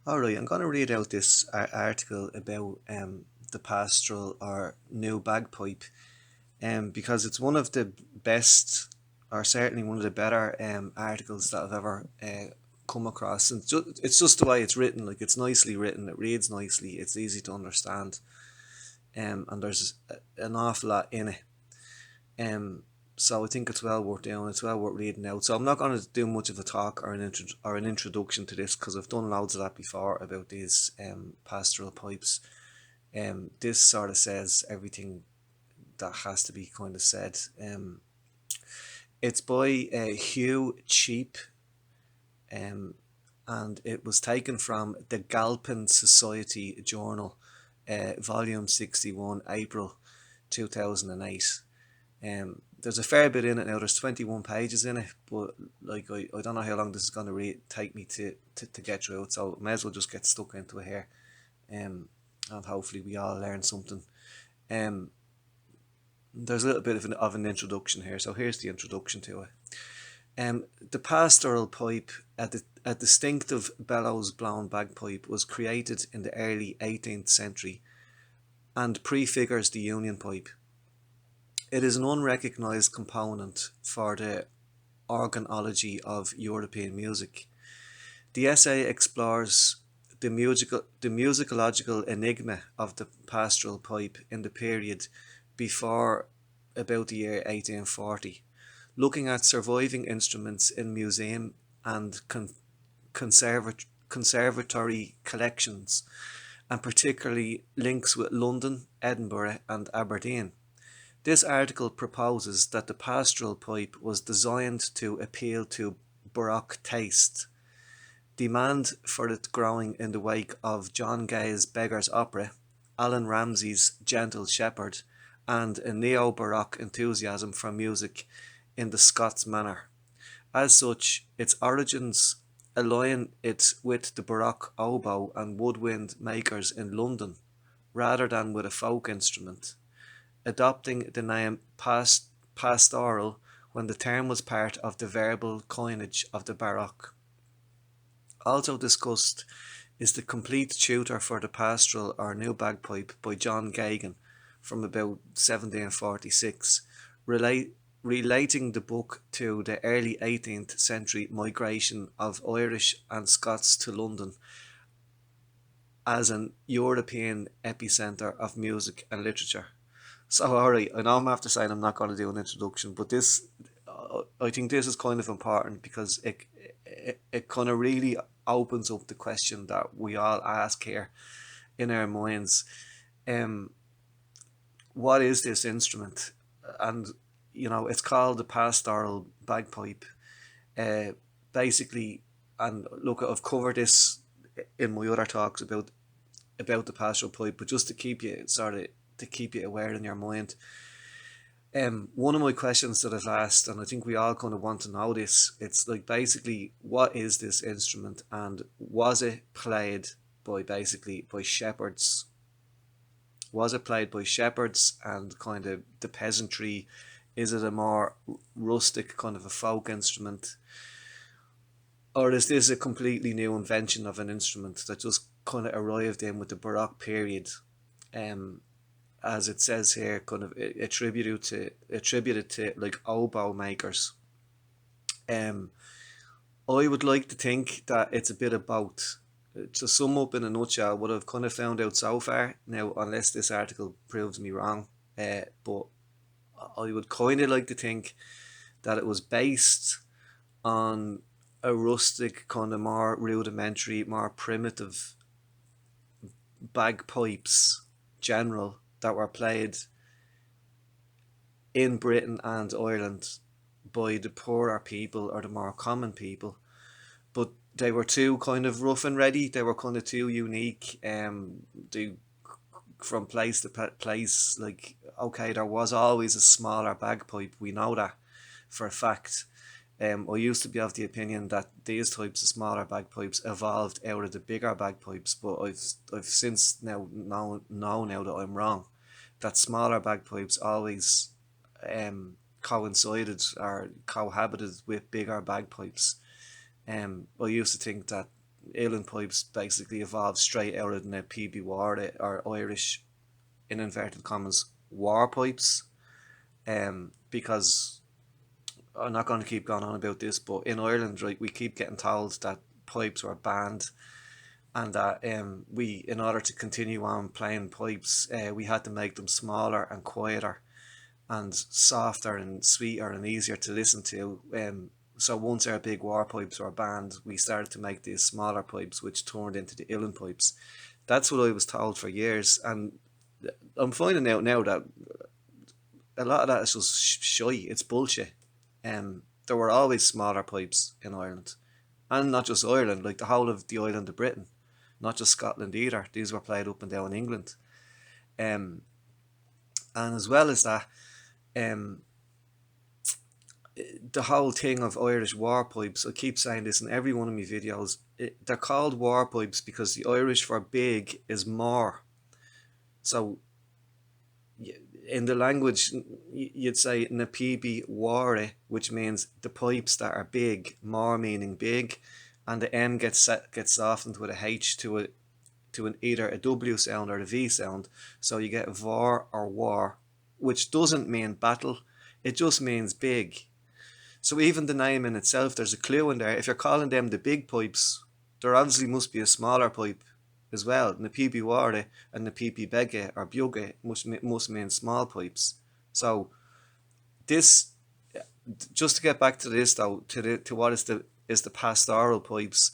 All right, I'm going to read out this article about the pastoral or new bagpipe, because it's one of the best, or certainly one of the better articles that I've ever come across. And it's just the way it's written. Like, it's nicely written, it reads nicely, it's easy to understand, and there's an awful lot in it. Um, so I think it's well worth doing. It's well worth reading out. So I'm not going to do much of a talk or an introduction to this, because I've done loads of that before about these pastoral pipes. This sort of says everything that has to be kind of said. It's by Hugh Cheape, um, and it was taken from the Galpin Society Journal, volume 61, April 2008. There's a fair bit in it now. There's 21 pages in it, but like I don't know how long this is going to take me to get through it. So may as well just get stuck into it here, and hopefully we all learn something. Um, there's a little bit of an introduction here. So here's the introduction to it. The pastoral pipe, a distinctive bellows blown bagpipe, was created in the early 18th century and prefigures the union pipe. It is an unrecognised component for the organology of European music. The essay explores the musicological enigma of the pastoral pipe in the period before about the year 1840, looking at surviving instruments in museum and conservatory collections, and particularly links with London, Edinburgh, and Aberdeen. This article proposes that the pastoral pipe was designed to appeal to Baroque taste. Demand for it growing in the wake of John Gay's Beggar's Opera, Alan Ramsay's Gentle Shepherd, and a neo-Baroque enthusiasm for music in the Scots manner. As such, its origins align it with the Baroque oboe and woodwind makers in London, rather than with a folk instrument, adopting the name pastoral when the term was part of the verbal coinage of the Baroque. Also discussed is the complete tutor for the pastoral or new bagpipe by John Geoghegan from about 1746, relating the book to the early 18th century migration of Irish and Scots to London as an European epicentre of music and literature. So, alright, I know I'm after saying I'm not going to do an introduction, but I think this is kind of important because it kind of really opens up the question that we all ask here in our minds. Um, what is this instrument? And, it's called the pastoral bagpipe. Uh, Basically, and look, I've covered this in my other talks about the pastoral pipe, but just to keep you aware in your mind. One of my questions that I've asked, and I think we all kind of want to know this, it's like basically, what is this instrument, and was it played by shepherds? Was it played by shepherds and kind of the peasantry? Is it a more rustic kind of a folk instrument, or is this a completely new invention of an instrument that just kind of arrived in with the Baroque period? Um, as it says here, kind of attributed to like oboe makers. Um, I would like to think that it's a bit of both. To sum up in a nutshell, what I've kind of found out so far, now, unless this article proves me wrong, but I would kind of like to think that it was based on a rustic, kind of more rudimentary, more primitive bagpipes general that were played in Britain and Ireland by the poorer people or the more common people, but they were too kind of rough and ready. They were kind of too unique. They from place to place. Like, okay, there was always a smaller bagpipe. We know that for a fact. I used to be of the opinion that these types of smaller bagpipes evolved out of the bigger bagpipes, but I've since know now that I'm wrong. That smaller bagpipes always coincided or cohabited with bigger bagpipes. I used to think that uilleann pipes basically evolved straight out of the PB war, or Irish, in inverted commas, war pipes. Because I'm not going to keep going on about this, but in Ireland, right, we keep getting told that pipes were banned, and that we, in order to continue on playing pipes, we had to make them smaller and quieter and softer and sweeter and easier to listen to. So once our big war pipes were banned, we started to make these smaller pipes, which turned into the uilleann pipes. That's what I was told for years, and I'm finding out now that a lot of that is just shy. It's bullshit. There were always smaller pipes in Ireland, and not just Ireland, like the whole of the island of Britain, not just Scotland either. These were played up and down England. Um, and as well as that, um, the whole thing of Irish war pipes, I keep saying this in every one of my videos, they're called war pipes because the Irish for big is more. So in the language, you'd say na PB ware, which means the pipes that are big, more meaning big, and the M gets softened with a H to an either a W sound or a V sound. So you get var or war, which doesn't mean battle, it just means big. So even the name in itself, there's a clue in there. If you're calling them the big pipes, there obviously must be a smaller pipe as well. Na PB ware and na PB bege or bugge must mean small pipes. So this, just to get back to this though, to what is the pastoral pipes,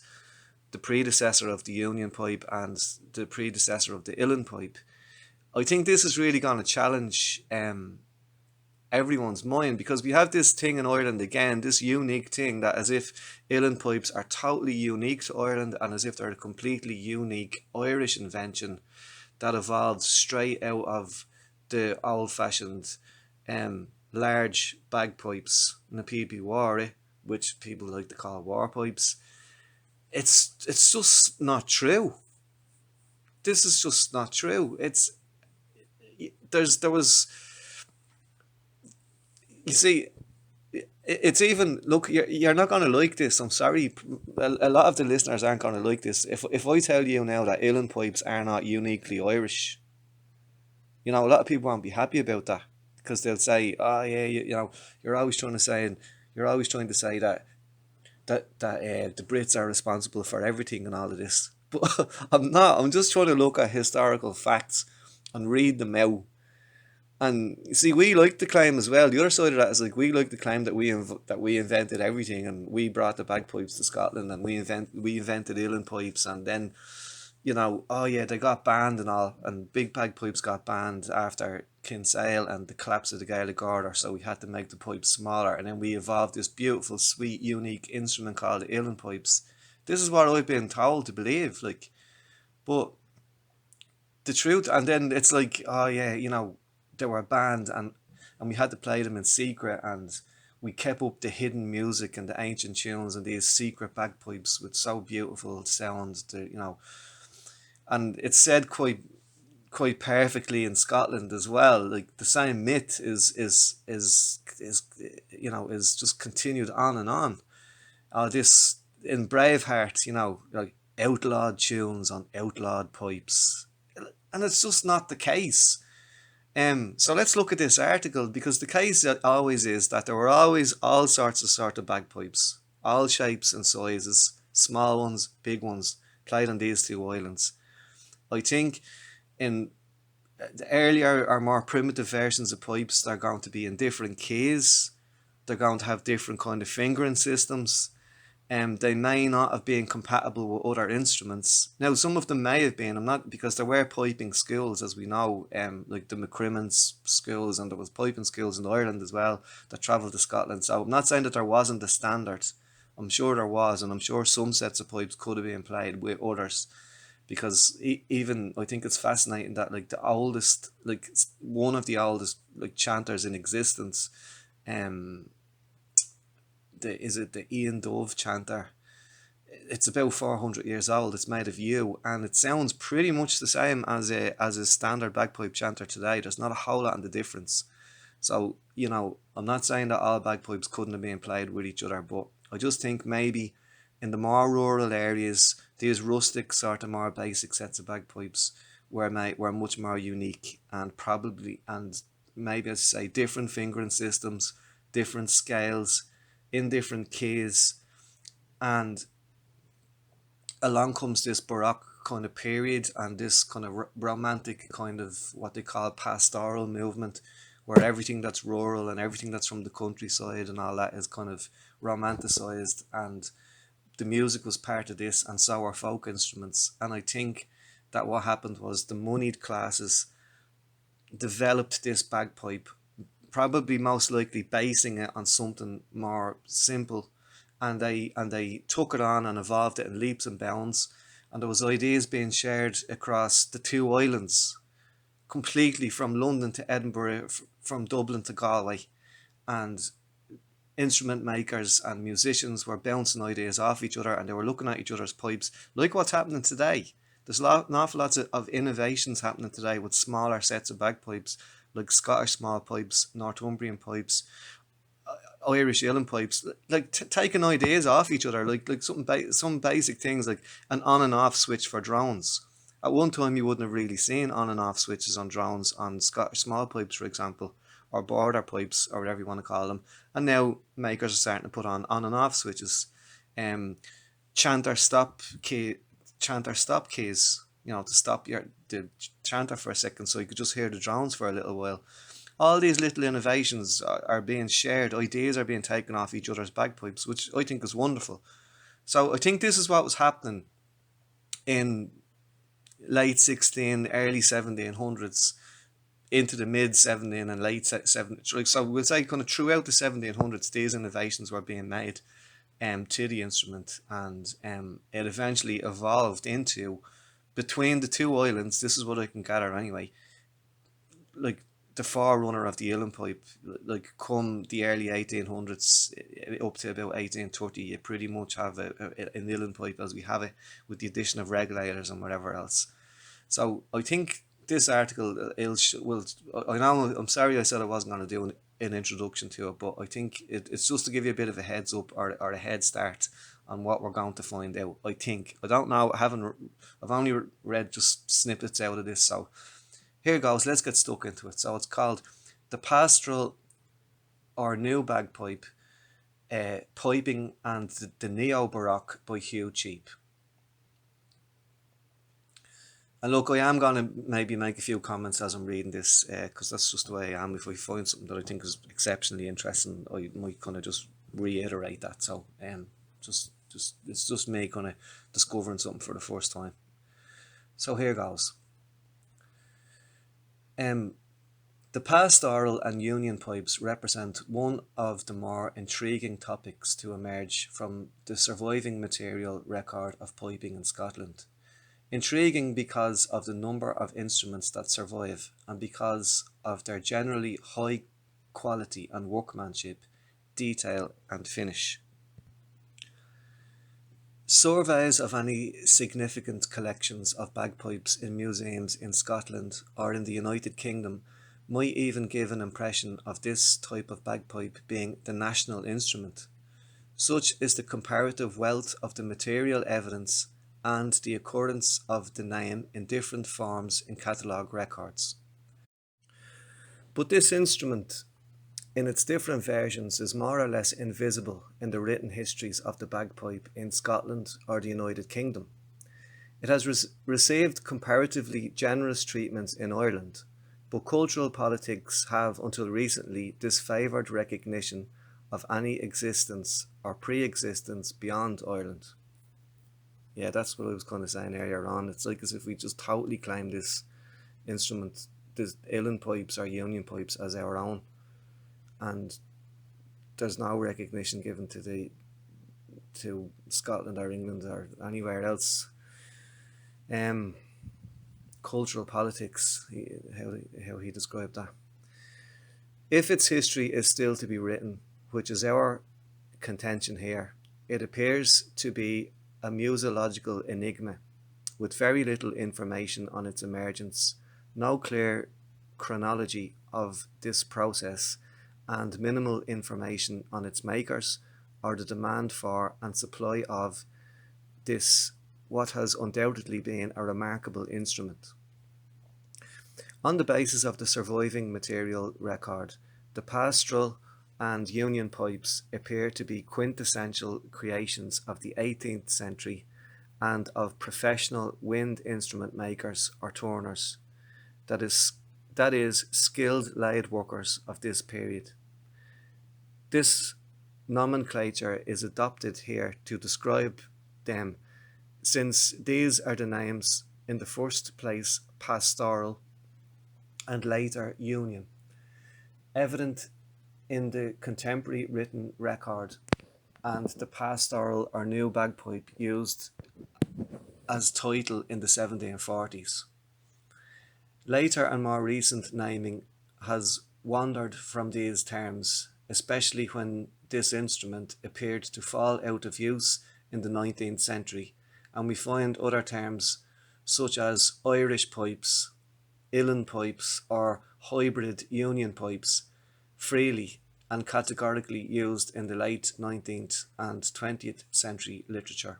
the predecessor of the union pipe and the predecessor of the uilleann pipe. I think this is really going to challenge everyone's mind, because we have this thing in Ireland again, this unique thing that as if uilleann pipes are totally unique to Ireland and as if they're a completely unique Irish invention that evolved straight out of the old-fashioned large bagpipes, na PB ware, which people like to call war pipes. It's just not true. This is just not true. There was, you see, it's even, look, you're not going to like this. I'm sorry, a lot of the listeners aren't going to like this. If I tell you now that uilleann pipes are not uniquely Irish, a lot of people won't be happy about that, because they'll say, oh yeah, you're always trying to say, that the Brits are responsible for everything and all of this. But I'm not. I'm just trying to look at historical facts and read them out. And you see, we like to claim as well. The other side of that is, like, we like to claim that we invented everything, and we brought the bagpipes to Scotland, and we invented uilleann pipes, and then, oh yeah, they got banned and all, and big bagpipes got banned after Kinsale and the collapse of the Gaelic order, so we had to make the pipes smaller, and then we evolved this beautiful, sweet, unique instrument called the uilleann pipes. This is what I've been told to believe, like, but the truth, and then it's like, oh yeah, they were banned, and we had to play them in secret, and we kept up the hidden music and the ancient tunes and these secret bagpipes with so beautiful sounds, and it's said quite perfectly in Scotland as well. Like, the same myth is just continued on and on. This in Braveheart, like outlawed tunes on outlawed pipes, and it's just not the case. So let's look at this article, because the case always is that there were always all sorts of bagpipes, all shapes and sizes, small ones, big ones, played on these two islands. I think in the earlier or more primitive versions of pipes, they're going to be in different keys. They're going to have different kind of fingering systems. They may not have been compatible with other instruments. Now, some of them may have been. I'm not, because there were piping schools, as we know, like the McCrimmon's schools, and there was piping schools in Ireland as well that travelled to Scotland. So I'm not saying that there wasn't a standard. I'm sure there was, and I'm sure some sets of pipes could have been played with others. Because even, I think it's fascinating that, like, the oldest, like one of the oldest, like, chanters in existence, the Ian Dove chanter. It's about 400 years old. It's made of yew, and it sounds pretty much the same as a standard bagpipe chanter today. There's not a whole lot in the difference. So, I'm not saying that all bagpipes couldn't have been played with each other, but I just think maybe In the more rural areas, these rustic sort of more basic sets of bagpipes were much more unique, and probably, and maybe, as I say, different fingering systems, different scales, in different keys. And along comes this Baroque kind of period and this kind of romantic kind of what they call pastoral movement, where everything that's rural and everything that's from the countryside and all that is kind of romanticized, and the music was part of this, and so were folk instruments. And I think that what happened was the moneyed classes developed this bagpipe, probably most likely basing it on something more simple, and they took it on and evolved it in leaps and bounds, and there was ideas being shared across the two islands, completely from London to Edinburgh, from Dublin to Galway, and instrument makers and musicians were bouncing ideas off each other, and they were looking at each other's pipes, like what's happening today. There's an awful lots of innovations happening today with smaller sets of bagpipes, like Scottish small pipes, Northumbrian pipes, Irish uilleann pipes, like taking ideas off each other, like some basic things like an on and off switch for drones. At one time, you wouldn't have really seen on and off switches on drones on Scottish small pipes, for example, or border pipes, or whatever you want to call them. And now makers are starting to put on and off switches. Um, chanter stop key, chanter stop keys, to stop the chanter for a second, so you could just hear the drones for a little while. All these little innovations are being shared. Ideas are being taken off each other's bagpipes, which I think is wonderful. So I think this is what was happening in late 16, early 1700s, into the mid 17 and late 17. So we'll say kind of throughout the 1700s, these innovations were being made to the instrument, and it eventually evolved into, between the two islands, this is what I can gather anyway, like the forerunner of the uilleann pipe, like come the early 1800s up to about 1830, you pretty much have an uilleann pipe as we have it, with the addition of regulators and whatever else. So I think this article will, I know, I'm sorry I said I wasn't going to do an introduction to it, but I think it's just to give you a bit of a heads up, or a head start on what we're going to find out. I think, I don't know, I've only read just snippets out of this, so here goes, let's get stuck into it. So it's called The Pastoral or New Bagpipe, Piping and the Neo-Baroque by Hugh Cheape. And look, I am going to maybe make a few comments as I'm reading this, because that's just the way I am. If I find something that I think is exceptionally interesting, I might kind of just reiterate that. So it's just me kind of discovering something for the first time. So here goes. The pastoral and union pipes represent one of the more intriguing topics to emerge from the surviving material record of piping in Scotland. Intriguing because of the number of instruments that survive, and because of their generally high quality and workmanship, detail and finish. Surveys of any significant collections of bagpipes in museums in Scotland or in the United Kingdom might even give an impression of this type of bagpipe being the national instrument. Such is the comparative wealth of the material evidence and the occurrence of the name in different forms in catalogue records. But this instrument, in its different versions, is more or less invisible in the written histories of the bagpipe in Scotland or the United Kingdom. It has received comparatively generous treatment in Ireland, but cultural politics have until recently disfavoured recognition of any existence or pre-existence beyond Ireland. Yeah, that's what I was kind of saying earlier on. It's like as if we just totally claim this instrument, this uilleann pipes or union pipes, as our own, and there's no recognition given to Scotland or England or anywhere else. Cultural politics, how he described that. If its history is still to be written, which is our contention here, it appears to be a musological enigma, with very little information on its emergence, no clear chronology of this process, and minimal information on its makers or the demand for and supply of this, what has undoubtedly been a remarkable instrument. On the basis of the surviving material record, the pastoral and union pipes appear to be quintessential creations of the 18th century and of professional wind instrument makers or turners, that is, skilled lathe workers of this period. This nomenclature is adopted here to describe them, since these are the names in the first place pastoral and later union, evident in the contemporary written record, and the pastoral or new bagpipe used as title in the 1740s. Later and more recent naming has wandered from these terms, especially when this instrument appeared to fall out of use in the 19th century, and we find other terms such as Irish pipes, uilleann pipes, or hybrid union pipes freely and categorically used in the late 19th and 20th century literature.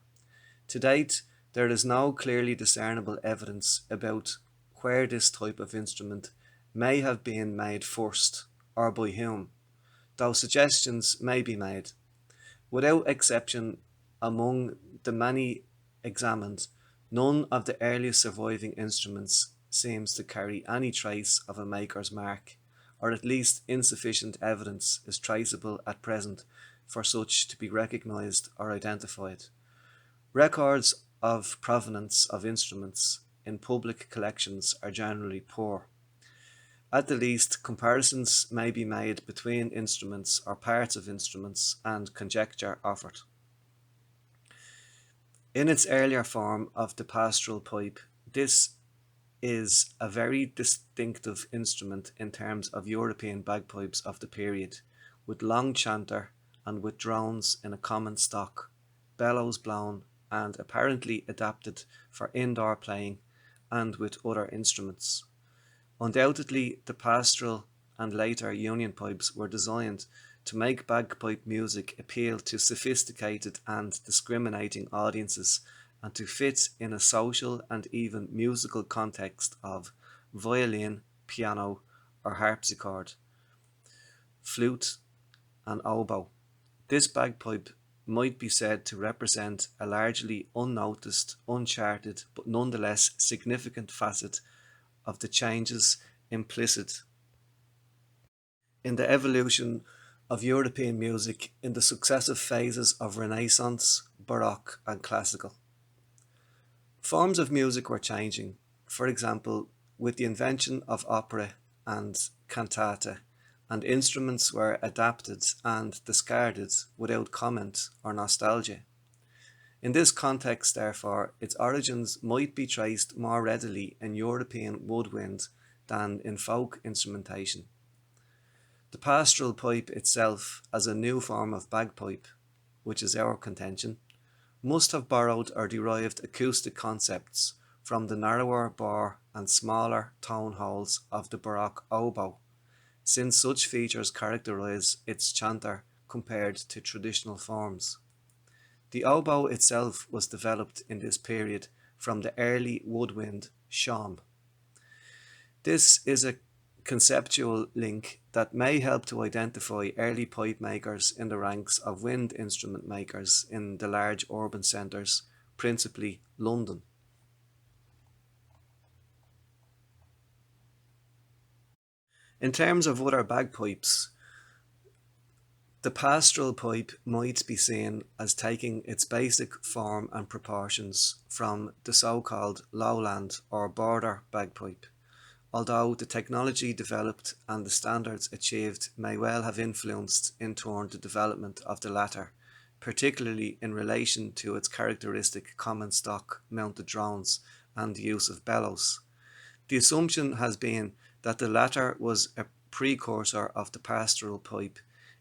To date, there is no clearly discernible evidence about where this type of instrument may have been made first or by whom, though suggestions may be made. Without exception, among the many examined, none of the earliest surviving instruments seems to carry any trace of a maker's mark, or at least insufficient evidence is traceable at present for such to be recognised or identified. Records of provenance of instruments in public collections are generally poor. At the least, comparisons may be made between instruments or parts of instruments, and conjecture offered. In its earlier form of the pastoral pipe, this is a very distinctive instrument in terms of European bagpipes of the period, with long chanter and with drones in a common stock, bellows blown, and apparently adapted for indoor playing and with other instruments. Undoubtedly, the pastoral and later union pipes were designed to make bagpipe music appeal to sophisticated and discriminating audiences, and to fit in a social and even musical context of violin, piano, or harpsichord, flute, and oboe. This bagpipe might be said to represent a largely unnoticed, uncharted, but nonetheless significant facet of the changes implicit in the evolution of European music in the successive phases of Renaissance, Baroque, and Classical. Forms of music were changing, for example, with the invention of opera and cantata, and instruments were adapted and discarded without comment or nostalgia. In this context, therefore, its origins might be traced more readily in European woodwind than in folk instrumentation. The pastoral pipe itself, as a new form of bagpipe, which is our contention, must have borrowed or derived acoustic concepts from the narrower bore and smaller tone holes of the Baroque oboe, since such features characterize its chanter compared to traditional forms. The oboe itself was developed in this period from the early woodwind shawm. This is a conceptual link that may help to identify early pipe makers in the ranks of wind instrument makers in the large urban centres, principally London. In terms of other bagpipes, the pastoral pipe might be seen as taking its basic form and proportions from the so-called lowland or border bagpipe, although the technology developed and the standards achieved may well have influenced in turn the development of the latter, particularly in relation to its characteristic common stock mounted drones and the use of bellows. The assumption has been that the latter was a precursor of the pastoral pipe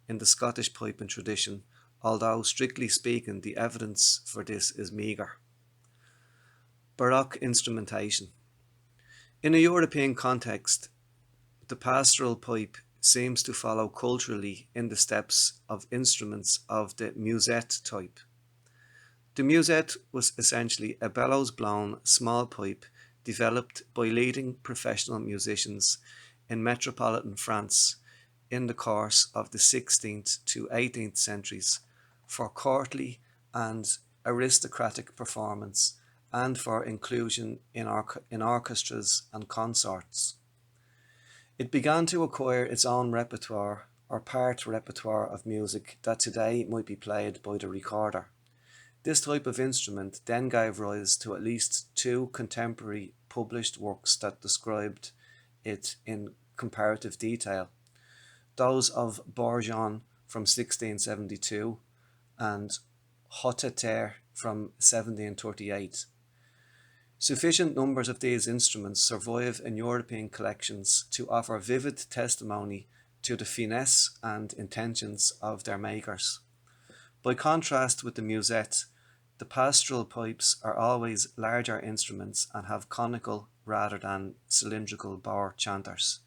in the Scottish piping tradition, although strictly speaking the evidence for this is meagre. Baroque instrumentation. In a European context, the pastoral pipe seems to follow culturally in the steps of instruments of the musette type. The musette was essentially a bellows-blown small pipe developed by leading professional musicians in metropolitan France in the course of the 16th to 18th centuries for courtly and aristocratic performance and for inclusion in orchestras and concerts. It began to acquire its own repertoire or part repertoire of music that today might be played by the recorder. This type of instrument then gave rise to at least two contemporary published works that described it in comparative detail, those of Bourgeon from 1672 and Hotteter from 1738. Sufficient numbers of these instruments survive in European collections to offer vivid testimony to the finesse and intentions of their makers. By contrast with the musette, the pastoral pipes are always larger instruments and have conical rather than cylindrical bore chanters.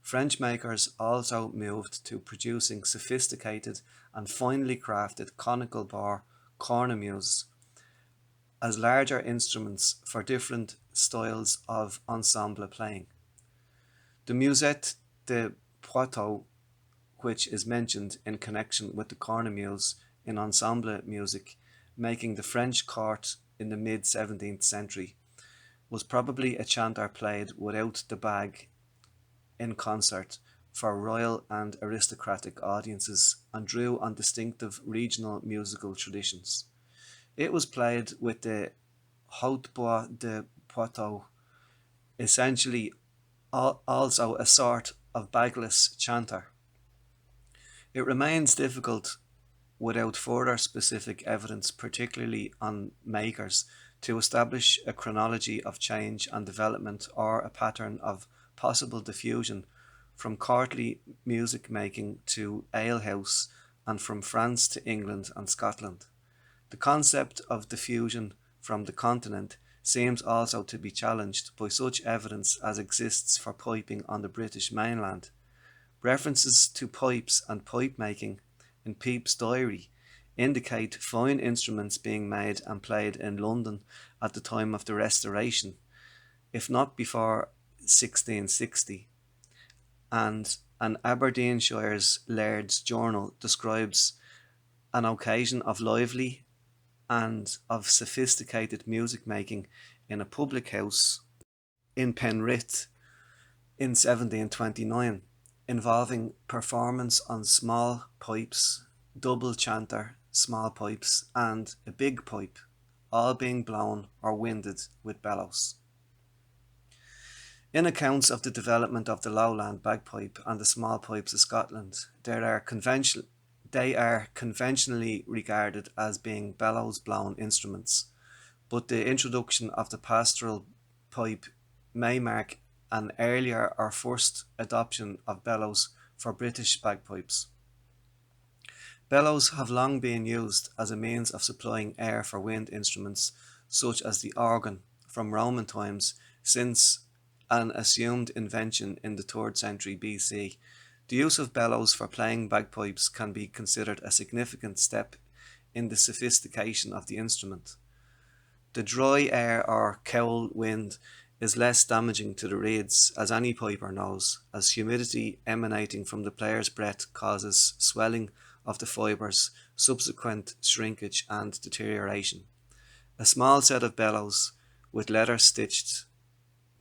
French makers also moved to producing sophisticated and finely crafted conical bore cornemuses as larger instruments for different styles of ensemble playing. The musette de Poitou, which is mentioned in connection with the cornemuse in ensemble music, making the French court in the mid-17th century, was probably a chanter played without the bag in concert for royal and aristocratic audiences and drew on distinctive regional musical traditions. It was played with the hautbois de Poitou, essentially also a sort of bagless chanter. It remains difficult without further specific evidence, particularly on makers, to establish a chronology of change and development or a pattern of possible diffusion from courtly music making to alehouse and from France to England and Scotland. The concept of diffusion from the continent seems also to be challenged by such evidence as exists for piping on the British mainland. References to pipes and pipe making in Pepys' diary indicate fine instruments being made and played in London at the time of the Restoration, if not before 1660, and an Aberdeenshire's Laird's Journal describes an occasion of lively and of sophisticated music making in a public house in Penrith in 1729, involving performance on small pipes, double chanter, small pipes, and a big pipe, all being blown or winded with bellows. In accounts of the development of the lowland bagpipe and the small pipes of Scotland, they are conventionally regarded as being bellows-blown instruments, but the introduction of the pastoral pipe may mark an earlier or first adoption of bellows for British bagpipes. Bellows have long been used as a means of supplying air for wind instruments such as the organ from Roman times, since an assumed invention in the 3rd century BC. The use of bellows for playing bagpipes can be considered a significant step in the sophistication of the instrument. The dry air or cowl wind is less damaging to the reeds, as any piper knows, as humidity emanating from the player's breath causes swelling of the fibres, subsequent shrinkage and deterioration. A small set of bellows with leather stitched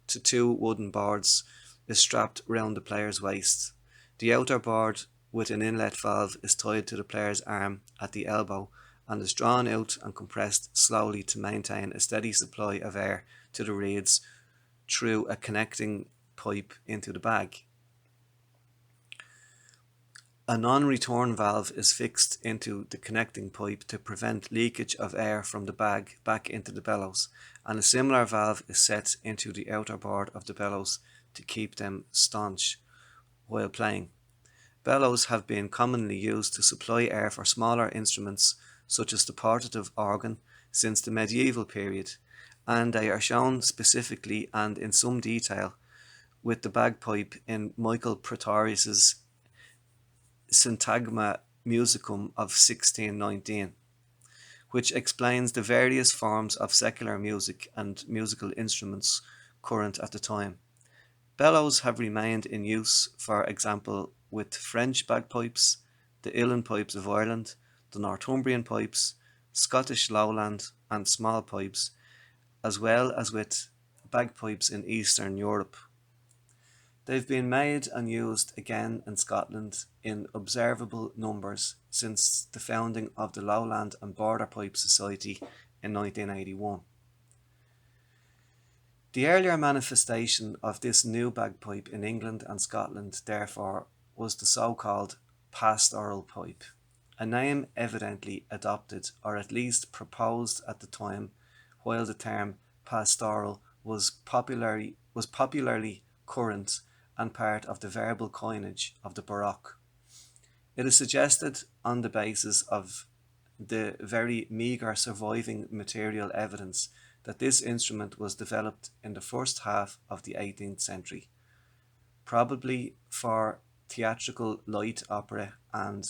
to 2 wooden boards is strapped round the player's waist. The outer board with an inlet valve is tied to the player's arm at the elbow and is drawn out and compressed slowly to maintain a steady supply of air to the reeds through a connecting pipe into the bag. A non-return valve is fixed into the connecting pipe to prevent leakage of air from the bag back into the bellows, and a similar valve is set into the outer board of the bellows to keep them staunch while playing. Bellows have been commonly used to supply air for smaller instruments such as the portative organ since the medieval period, and they are shown specifically and in some detail with the bagpipe in Michael Praetorius's Syntagma Musicum of 1619, which explains the various forms of secular music and musical instruments current at the time. Bellows have remained in use, for example, with French bagpipes, the Uilleann pipes of Ireland, the Northumbrian pipes, Scottish Lowland and small pipes, as well as with bagpipes in Eastern Europe. They've been made and used again in Scotland in observable numbers since the founding of the Lowland and Border Pipe Society in 1981. The earlier manifestation of this new bagpipe in England and Scotland, therefore, was the so-called pastoral pipe, a name evidently adopted or at least proposed at the time, while the term pastoral was popularly current and part of the verbal coinage of the Baroque. It is suggested on the basis of the very meagre surviving material evidence that this instrument was developed in the first half of the 18th century, probably for theatrical light opera and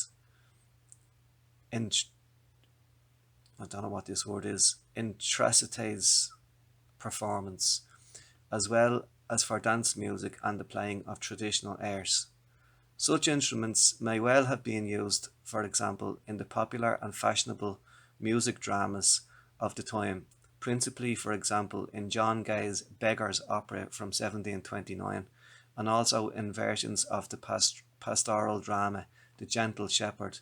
I don't know what this word is, intricitez performance, as well as for dance music and the playing of traditional airs. Such instruments may well have been used, for example, in the popular and fashionable music dramas of the time, principally, for example, in John Gay's Beggar's Opera from 1729, and also in versions of the pastoral drama The Gentle Shepherd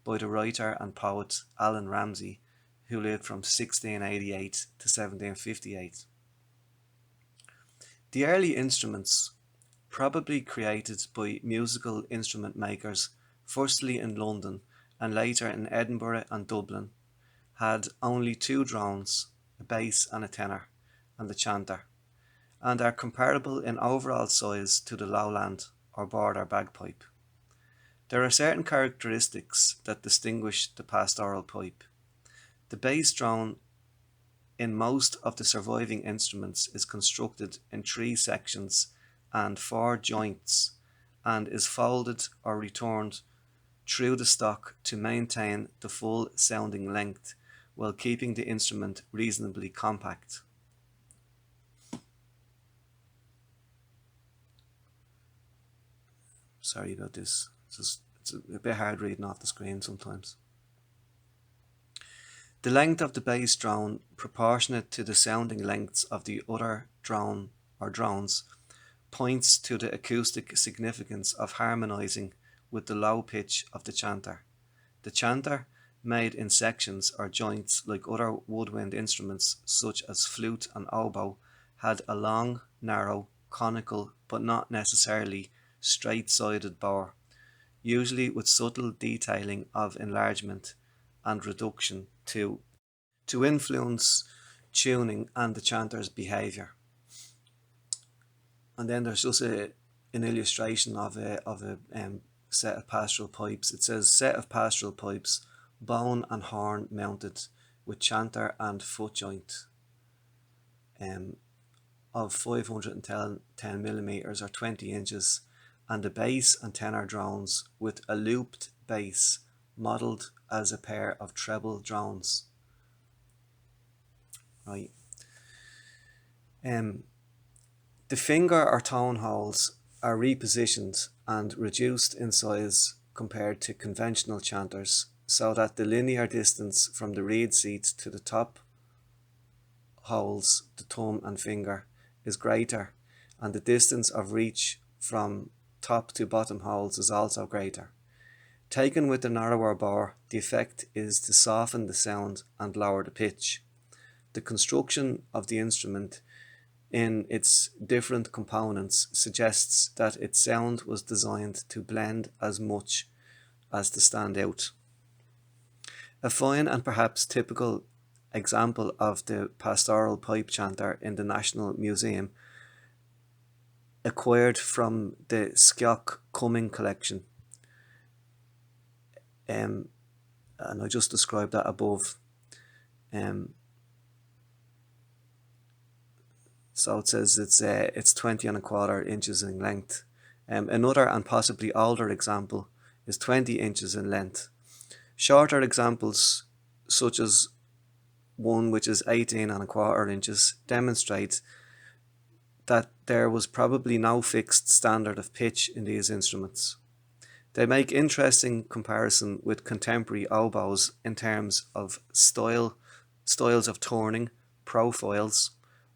by the writer and poet Allan Ramsay, who lived from 1688 to 1758. The early instruments, probably created by musical instrument makers, firstly in London and later in Edinburgh and Dublin, had only two drones, a bass and a tenor, and the chanter, and are comparable in overall size to the lowland or border bagpipe. There are certain characteristics that distinguish the pastoral pipe. The bass drone in most of the surviving instruments is constructed in 3 sections and 4 joints, and is folded or returned through the stock to maintain the full sounding length while keeping the instrument reasonably compact. Sorry about this. It's a bit hard reading off the screen sometimes. The length of the bass drone, proportionate to the sounding lengths of the other drone or drones, points to the acoustic significance of harmonizing with the low pitch of the chanter. The chanter, made in sections or joints like other woodwind instruments such as flute and oboe, had a long, narrow, conical but not necessarily straight-sided bore, usually with subtle detailing of enlargement and reduction to influence tuning and the chanter's behaviour. And then there's just an illustration of a set of pastoral pipes. It says set of pastoral pipes, bone and horn mounted, with chanter and foot joint, of 510 millimeters or 20 inches, and the bass and tenor drones with a looped bass, modelled as a pair of treble drones. Right. The finger or tone holes are repositioned and reduced in size compared to conventional chanters, so that the linear distance from the reed seat to the top holes, the thumb and finger, is greater, and the distance of reach from top to bottom holes is also greater. Taken with the narrower bore, the effect is to soften the sound and lower the pitch. The construction of the instrument in its different components suggests that its sound was designed to blend as much as to stand out. A fine and perhaps typical example of the pastoral pipe chanter in the National Museum, acquired from the Sceoch Cumming collection, and I just described that above. So it says it's 20¼ inches in length. Another and possibly older example is 20 inches in length. Shorter examples such as one which is 18¼ inches, demonstrate that there was probably no fixed standard of pitch in these instruments. They make interesting comparison with contemporary oboes in terms of styles of turning, profiles,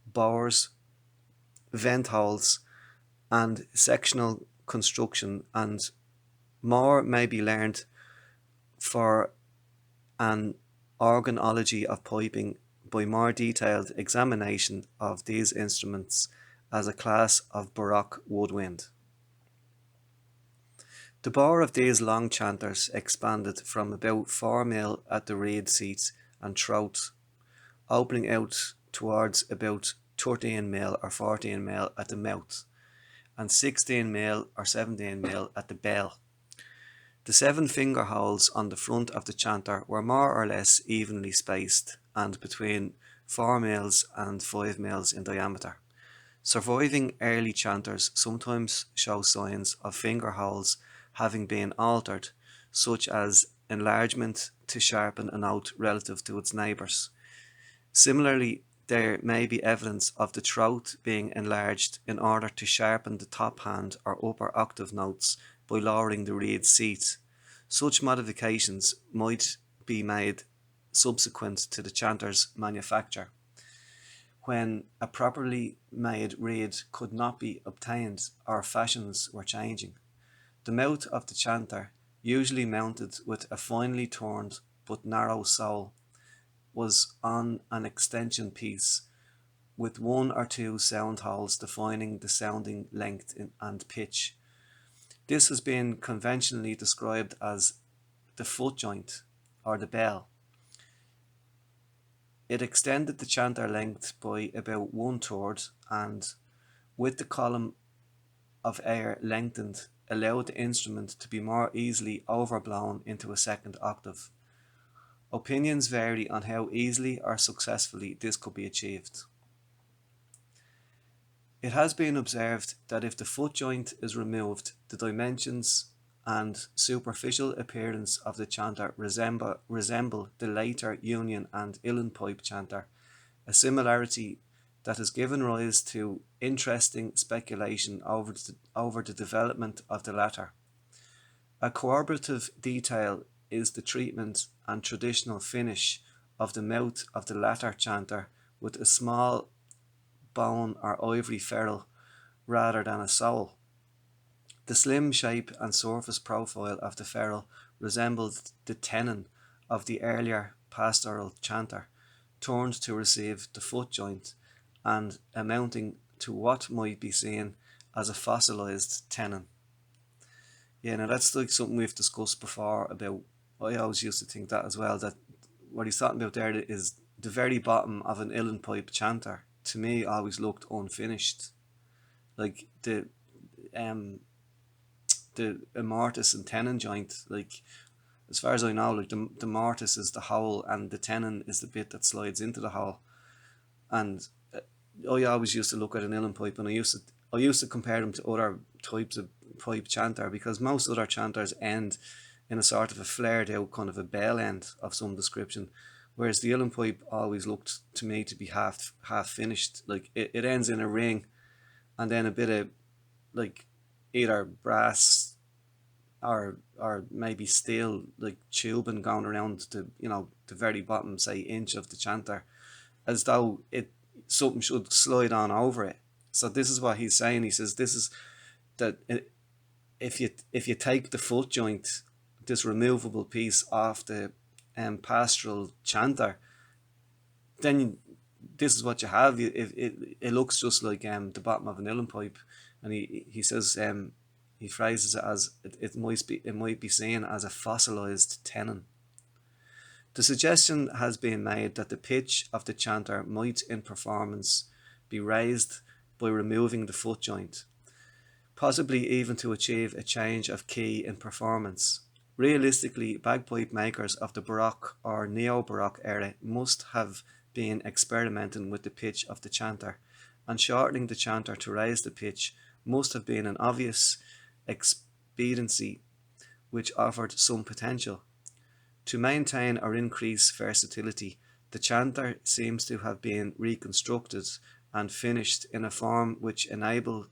bores, vent holes, and sectional construction, and more may be learned for an organology of piping by more detailed examination of these instruments as a class of Baroque woodwind. The bore of these long chanters expanded from about 4 mil at the reed seat and throat, opening out towards about 13 mil or 14 mil at the mouth, and 16 mil or 17 mil at the bell. The 7 finger holes on the front of the chanter were more or less evenly spaced and between 4 mils and 5 mils in diameter. Surviving early chanters sometimes show signs of finger holes having been altered, such as enlargement to sharpen a note relative to its neighbours. Similarly, there may be evidence of the throat being enlarged in order to sharpen the top hand or upper octave notes by lowering the reed seat. Such modifications might be made subsequent to the chanter's manufacture, when a properly made reed could not be obtained or fashions were changing. The mouth of the chanter, usually mounted with a finely turned but narrow sole, was on an extension piece, with 1 or 2 sound holes defining the sounding length and pitch. This has been conventionally described as the foot joint or the bell. It extended the chanter length by about 1/3 and, with the column of air lengthened, allowed the instrument to be more easily overblown into a second octave. Opinions vary on how easily or successfully this could be achieved. It has been observed that if the foot joint is removed, the dimensions and superficial appearance of the chanter resemble the later Union and Uilleann pipe chanter, a similarity that has given rise to interesting speculation over the development of the latter. A corroborative detail is the treatment and traditional finish of the mouth of the latter chanter with a small bone or ivory ferrule rather than a sole. The slim shape and surface profile of the ferrule resembled the tenon of the earlier pastoral chanter, turned to receive the foot joint and amounting to what might be seen as a fossilized tenon. Yeah, now that's like something we've discussed before about, I always used to think that as well, that what he's talking about there is the very bottom of an Uilleann pipe chanter, to me, always looked unfinished. Like the mortise and tenon joint, like as far as I know, like the mortise is the hole and the tenon is the bit that slides into the hole. And I always used to look at an Uilleann pipe, and I used to compare them to other types of pipe chanter, because most other chanters end in a sort of a flared out kind of a bell end of some description, whereas the Uilleann pipe always looked to me to be half finished. Like it ends in a ring, and then a bit of like either brass or maybe steel like tubing going around the the very bottom, say, inch of the chanter, as though something should slide on over it. So this is what he's saying. He says this is that if you take the foot joint, this removable piece off the pastoral chanter, then this is what you have. It looks just like the bottom of an Uilleann pipe, and he says he phrases it as it might be seen as a fossilized tenon. The suggestion has been made that the pitch of the chanter might in performance be raised by removing the foot joint, possibly even to achieve a change of key in performance. Realistically, bagpipe makers of the Baroque or Neo-Baroque era must have been experimenting with the pitch of the chanter, and shortening the chanter to raise the pitch must have been an obvious expediency which offered some potential. To maintain or increase versatility, the chanter seems to have been reconstructed and finished in a form which enabled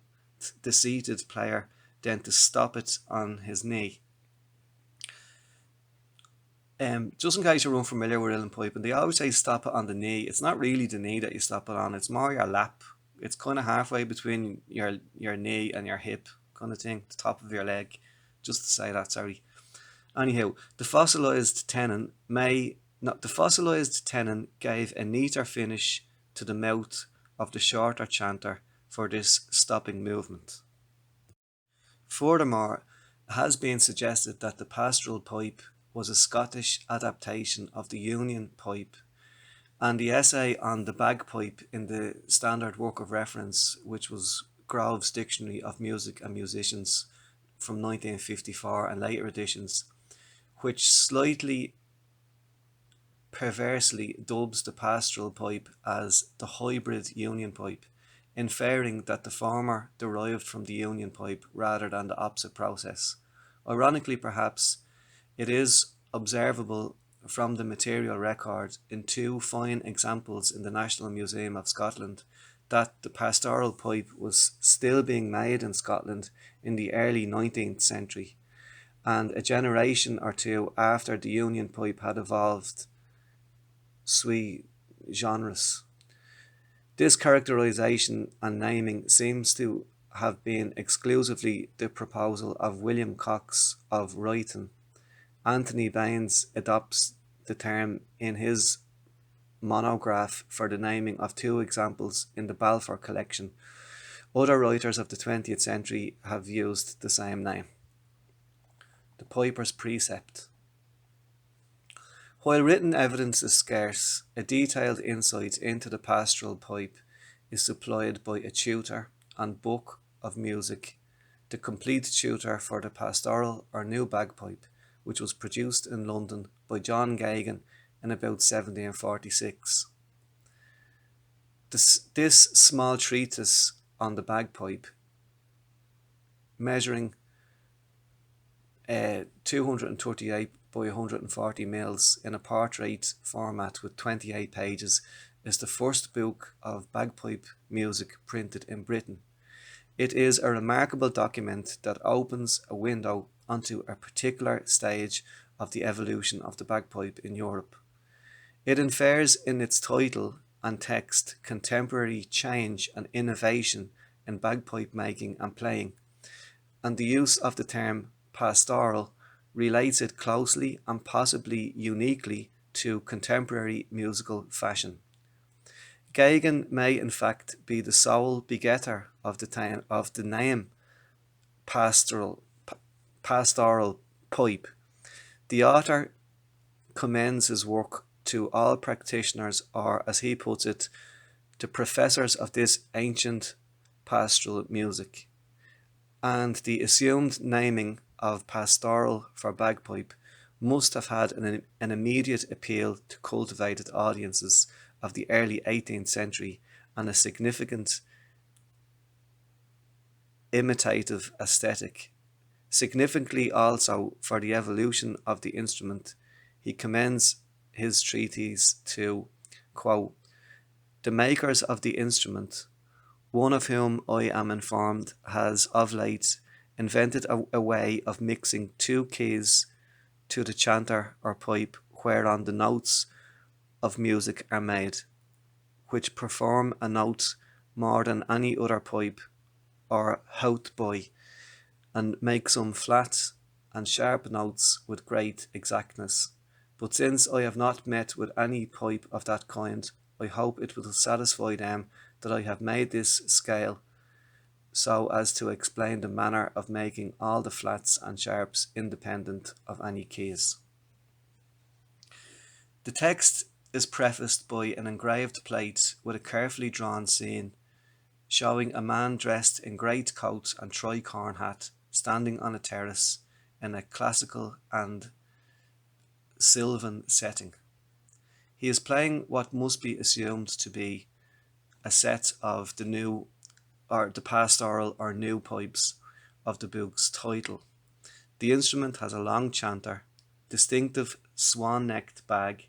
the seated player then to stop it on his knee. Just in case you're unfamiliar with uilleann piping, they always say stop it on the knee. It's not really the knee that you stop it on, it's more your lap. It's kind of halfway between your knee and your hip, kind of thing, the top of your leg. Just to say that, sorry. Anyhow, the fossilized tenon gave a neater finish to the mouth of the shorter chanter for this stopping movement. Furthermore, it has been suggested that the pastoral pipe was a Scottish adaptation of the Union pipe, and the essay on the bagpipe in the standard work of reference, which was Grove's Dictionary of Music and Musicians from 1954 and later editions, which slightly perversely dubs the pastoral pipe as the hybrid Union pipe, inferring that the former derived from the Union pipe rather than the opposite process. Ironically, perhaps, it is observable from the material record in two fine examples in the National Museum of Scotland that the pastoral pipe was still being made in Scotland in the early 19th century, and a generation or two after the Union pipe had evolved sui generis. This characterization and naming seems to have been exclusively the proposal of William Cox of Ryton. Anthony Baines adopts the term in his monograph for the naming of two examples in the Balfour collection. Other writers of the 20th century have used the same name. The Piper's Precept. While written evidence is scarce, a detailed insight into the pastoral pipe is supplied by a tutor and book of music, the complete tutor for the pastoral or new bagpipe, which was produced in London by John Geoghegan in about 1746. This small treatise on the bagpipe, measuring 238 by 140 mils in a portrait format with 28 pages, is the first book of bagpipe music printed in Britain. It is a remarkable document that opens a window onto a particular stage of the evolution of the bagpipe in Europe. It infers in its title and text contemporary change and innovation in bagpipe making and playing, and the use of the term pastoral relates it closely and possibly uniquely to contemporary musical fashion. Geoghegan may in fact be the sole begetter of the name pastoral pipe. The author commends his work to all practitioners, or as he puts it, to professors of this ancient pastoral music, and the assumed naming of pastoral for bagpipe must have had an immediate appeal to cultivated audiences of the early 18th century and a significant imitative aesthetic. Significantly also for the evolution of the instrument, he commends his treatise to, quote, "The makers of the instrument, one of whom I am informed has of late invented a way of mixing two keys to the chanter or pipe whereon the notes of music are made, which perform a note more than any other pipe or hautboy, and make some flat and sharp notes with great exactness. But since I have not met with any pipe of that kind, I hope it will satisfy them that I have made this scale so as to explain the manner of making all the flats and sharps independent of any keys." The text is prefaced by an engraved plate with a carefully drawn scene showing a man dressed in great coat and tricorn hat standing on a terrace in a classical and sylvan setting. He is playing what must be assumed to be a set of the pastoral or new pipes of the book's title. The instrument has a long chanter, distinctive swan-necked bag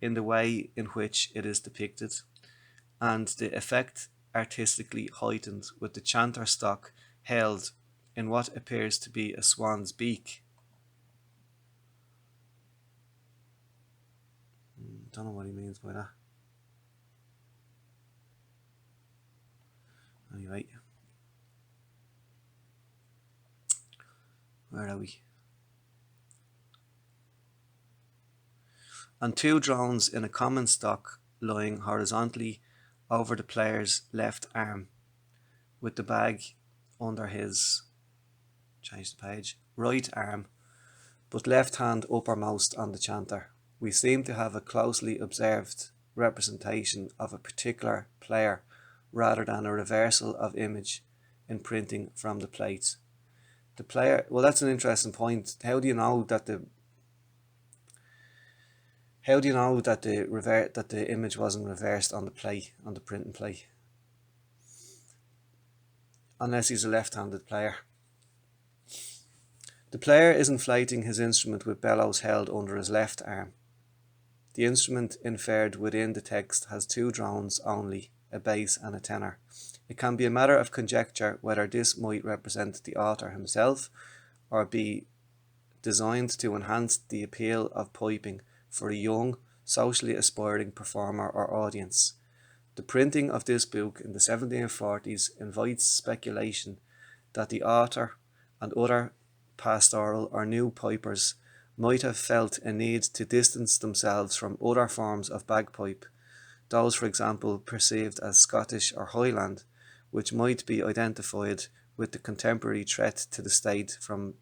in the way in which it is depicted, and the effect artistically heightened with the chanter stock held in what appears to be a swan's beak. Don't know what he means by that. Anyway, where are we? And two drones in a common stock lying horizontally over the player's left arm, with the bag under his, change the page, right arm, but left hand uppermost on the chanter. We seem to have a closely observed representation of a particular player rather than a reversal of image in printing from the plate. The player, well, that's an interesting point. How do you know that the image wasn't reversed on the plate, on the printing plate? Unless he's a left-handed player. The player is inflating his instrument with bellows held under his left arm. The instrument inferred within the text has two drones only, a bass and a tenor. It can be a matter of conjecture whether this might represent the author himself or be designed to enhance the appeal of piping for a young, socially aspiring performer or audience. The printing of this book in the 1740s invites speculation that the author and other pastoral or new pipers might have felt a need to distance themselves from other forms of bagpipe, those, for example, perceived as Scottish or Highland, which might be identified with the contemporary threat to the state from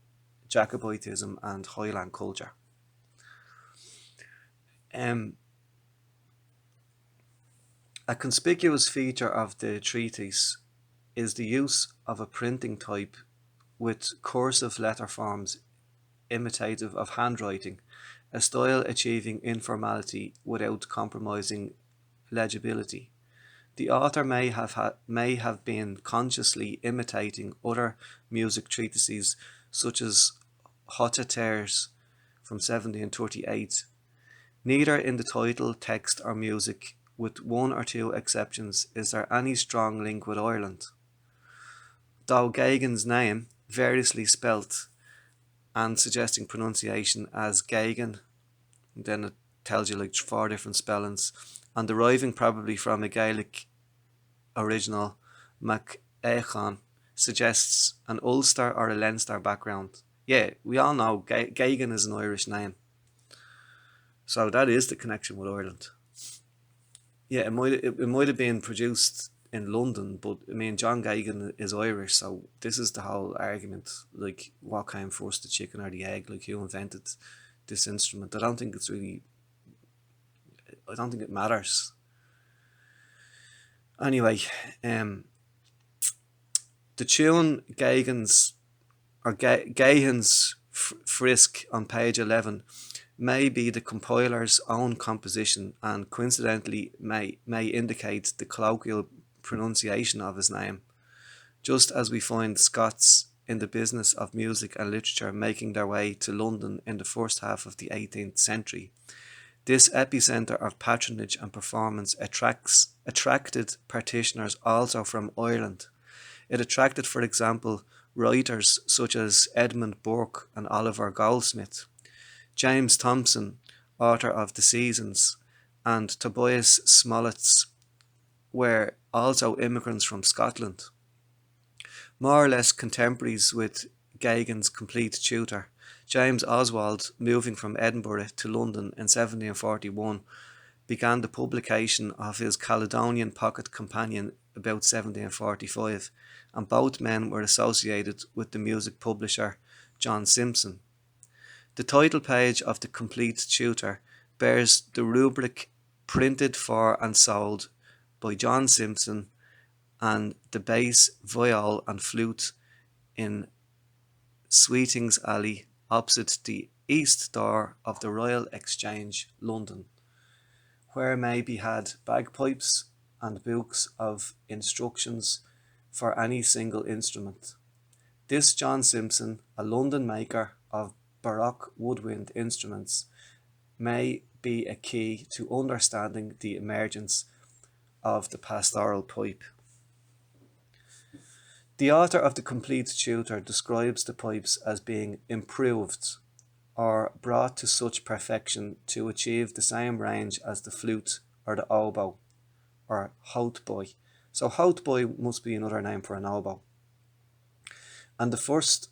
Jacobitism and Highland culture. A conspicuous feature of the treatise is the use of a printing type with cursive letter forms imitative of handwriting, a style achieving informality without compromising legibility. The author may have been consciously imitating other music treatises such as Hotteter's from 1738. Neither in the title, text or music, with one or two exceptions, is there any strong link with Ireland. Though Geoghegan's name, variously spelt and suggesting pronunciation as Geoghegan, then it tells you like 4 different spellings, and deriving probably from a Gaelic original, Macdonald, suggests an Ulster or a Leinster background. Yeah, we all know Geoghegan is an Irish name. So that is the connection with Ireland. Yeah, it might have been produced in London, but I mean, John Geoghegan is Irish, so this is the whole argument, like, what came first, the chicken or the egg, like, who invented this instrument? I don't think it matters. Anyway, the tune Geoghegan's Frisk on page 11 may be the compiler's own composition, and coincidentally may indicate the colloquial pronunciation of his name, just as we find Scots in the business of music and literature making their way to London in the first half of the 18th century. This epicenter of patronage and performance attracted practitioners also from Ireland. It attracted, for example, writers such as Edmund Burke and Oliver Goldsmith. James Thomson, author of The Seasons, and Tobias Smollett were also immigrants from Scotland. More or less contemporaries with Geoghegan's complete tutor, James Oswald, moving from Edinburgh to London in 1741, began the publication of his Caledonian Pocket Companion about 1745, and both men were associated with the music publisher John Simpson. The title page of the complete tutor bears the rubric "Printed for and sold by John Simpson," and the bass, viol and flute in Sweeting's Alley, opposite the east door of the Royal Exchange, London, where may be had bagpipes and books of instructions for any single instrument. This John Simpson, a London maker of baroque woodwind instruments, may be a key to understanding the emergence of the pastoral pipe. The author of the Complete Tutor describes the pipes as being improved or brought to such perfection to achieve the same range as the flute or the oboe, or hautboy. So hautboy must be another name for an oboe. And the first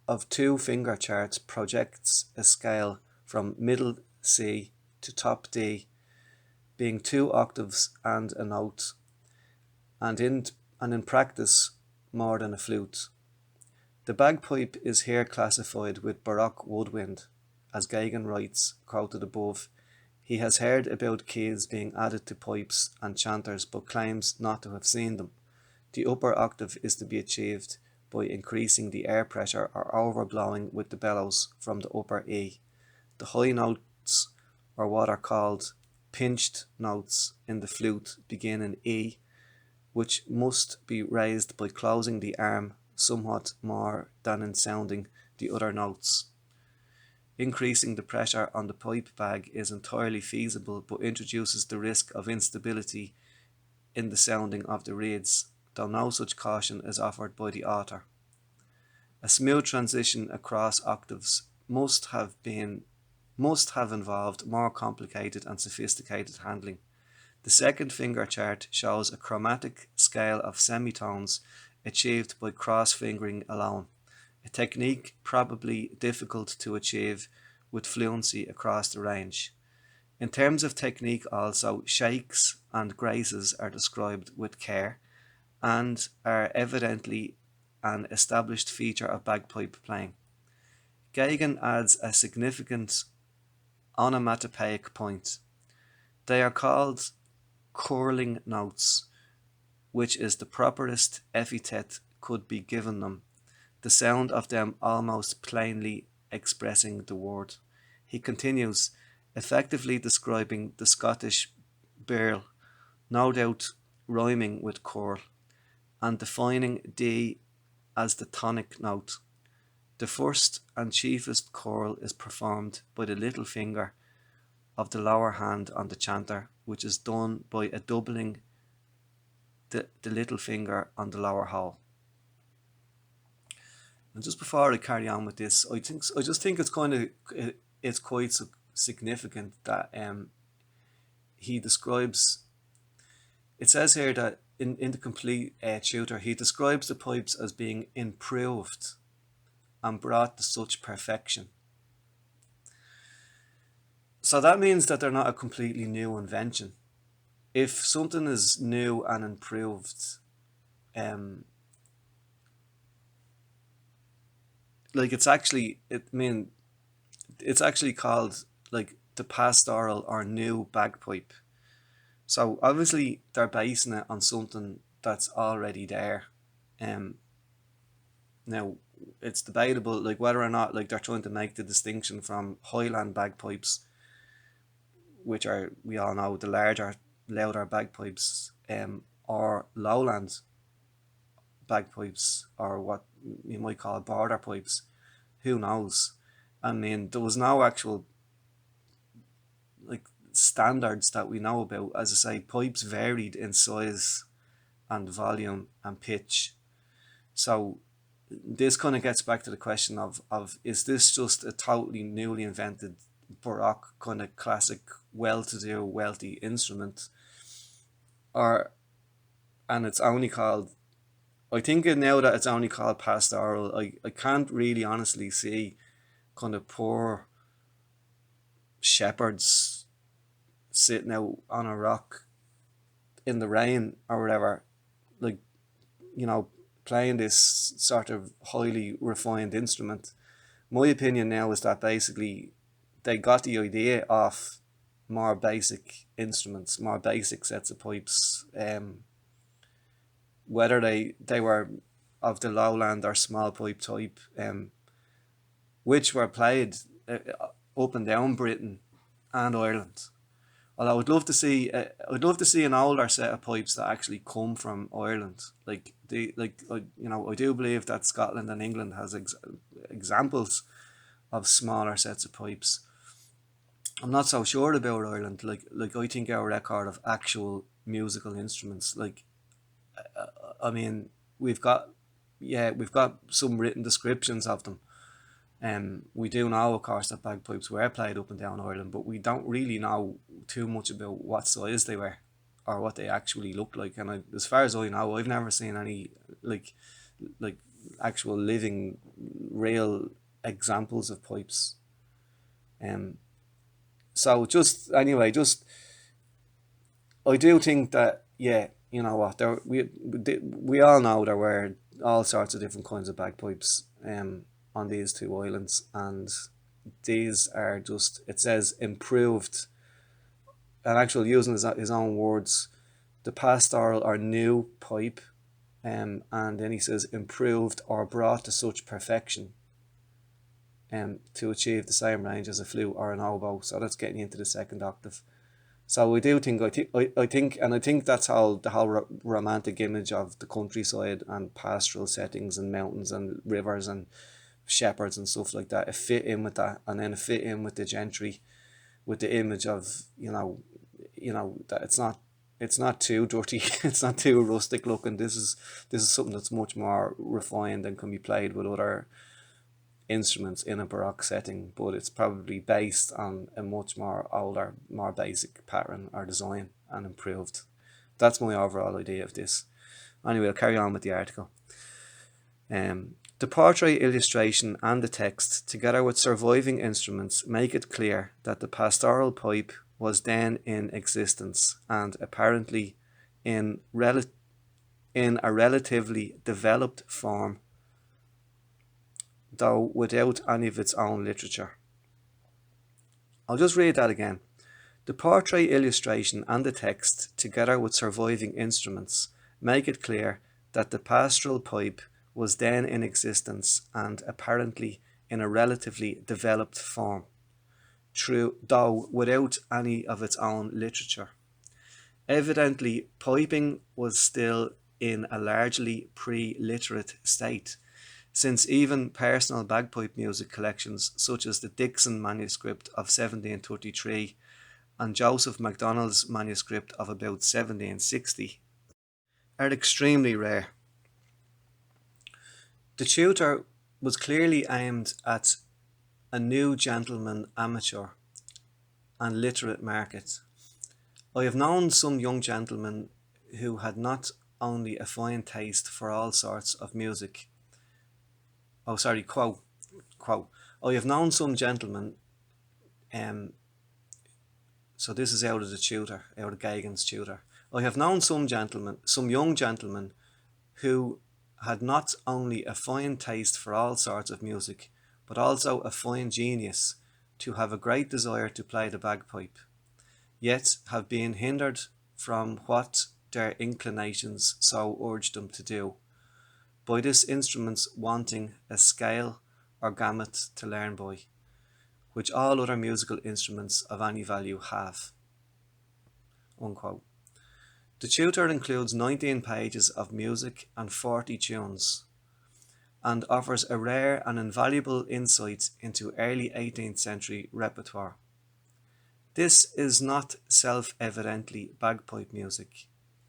of two finger charts projects a scale from middle C to top D, being 2 octaves and a note, and in practice more than a flute. The bagpipe is here classified with Baroque woodwind. As Geoghegan writes, quoted above, he has heard about keys being added to pipes and chanters, but claims not to have seen them. The upper octave is to be achieved by increasing the air pressure or overblowing with the bellows from the upper E. The high notes, or what are called pinched notes in the flute, begin in E, which must be raised by closing the arm somewhat more than in sounding the other notes. Increasing the pressure on the pipe bag is entirely feasible, but introduces the risk of instability in the sounding of the reeds, though no such caution is offered by the author. A smooth transition across octaves must have involved more complicated and sophisticated handling. The second finger chart shows a chromatic scale of semitones achieved by cross-fingering alone, a technique probably difficult to achieve with fluency across the range. In terms of technique also, shakes and graces are described with care and are evidently an established feature of bagpipe playing. Geoghegan adds a significant onomatopoeic point. They are called curling notes, which is the properest epithet could be given them, the sound of them almost plainly expressing the word. He continues, effectively describing the Scottish birl, no doubt rhyming with curl, and defining D as the tonic note. The first and chiefest curl is performed by the little finger of the lower hand on the chanter, which is done by a doubling the little finger on the lower hole. And just before I carry on with this, I just think it's quite significant that he describes. It says here that in the Complete Tutor, he describes the pipes as being improved and brought to such perfection. So that means that they're not a completely new invention. If something is new and improved, like it's actually called like the Pastoral or new bagpipe. So obviously they're basing it on something that's already there. Now it's debatable like whether or not like they're trying to make the distinction from Highland bagpipes, which are, we all know, the larger, louder bagpipes, or lowland bagpipes, or what you might call border pipes. Who knows? I mean, there was no actual like standards that we know about. As I say, pipes varied in size and volume and pitch. So this kind of gets back to the question of is this just a totally newly invented Baroque kind of classic well-to-do wealthy instrument, and it's only called, I think now that it's only called Pastoral, I can't really honestly see kind of poor shepherds sitting out on a rock in the rain or whatever, like, you know, playing this sort of highly refined instrument. My opinion now is that basically they got the idea off more basic instruments, more basic sets of pipes, whether they were of the lowland or small pipe type, which were played up and down Britain and Ireland. Although I'd love to see an older set of pipes that actually come from Ireland. I do believe that Scotland and England has examples of smaller sets of pipes. I'm not so sure about Ireland. Like I think our record of actual musical instruments, like I mean, we've got we've got some written descriptions of them. We do know, of course, that bagpipes were played up and down Ireland, but we don't really know too much about what size they were or what they actually looked like. And as far as I know, I've never seen any like like actual living, real examples of pipes. Um, so just anyway, just I do think that you know what we all know there were all sorts of different kinds of bagpipes on these two islands, and these are just, it says, improved, and actually using his own words, the pastoral or new pipe, and then he says improved or brought to such perfection to achieve the same range as a flute or an oboe. So that's getting into the second octave. So we do think, I think that's how the whole romantic image of the countryside and pastoral settings and mountains and rivers and shepherds and stuff like that, it fit in with that, and then it fit in with the gentry, with the image of that it's not too dirty, it's not too rustic looking. This is something that's much more refined and can be played with other instruments in a baroque setting, but it's probably based on a much more older, more basic pattern or design and improved. That's my overall idea of this. Anyway, I'll carry on with the article. The portrait illustration and the text, together with surviving instruments, make it clear that the pastoral pipe was then in existence and apparently in a relatively developed form, though without any of its own literature. I'll just read that again. The portrait illustration and the text, together with surviving instruments, make it clear that the pastoral pipe was then in existence and apparently in a relatively developed form, though without any of its own literature. Evidently, piping was still in a largely pre-literate state, since even personal bagpipe music collections such as the Dixon manuscript of 1733 and Joseph MacDonald's manuscript of about 1760 are extremely rare. The tutor was clearly aimed at a new gentleman amateur and literate market. I have known some young gentlemen who had not only a fine taste for all sorts of music. Oh, sorry, quote. I have known some gentlemen, so this is out of the tutor, out of Gagan's tutor. I have known some young gentlemen, who had not only a fine taste for all sorts of music, but also a fine genius to have a great desire to play the bagpipe, yet have been hindered from what their inclinations so urged them to do, by this instrument's wanting a scale or gamut to learn by, which all other musical instruments of any value have. Unquote. The tutor includes 19 pages of music and 40 tunes, and offers a rare and invaluable insight into early 18th century repertoire. This is not self-evidently bagpipe music,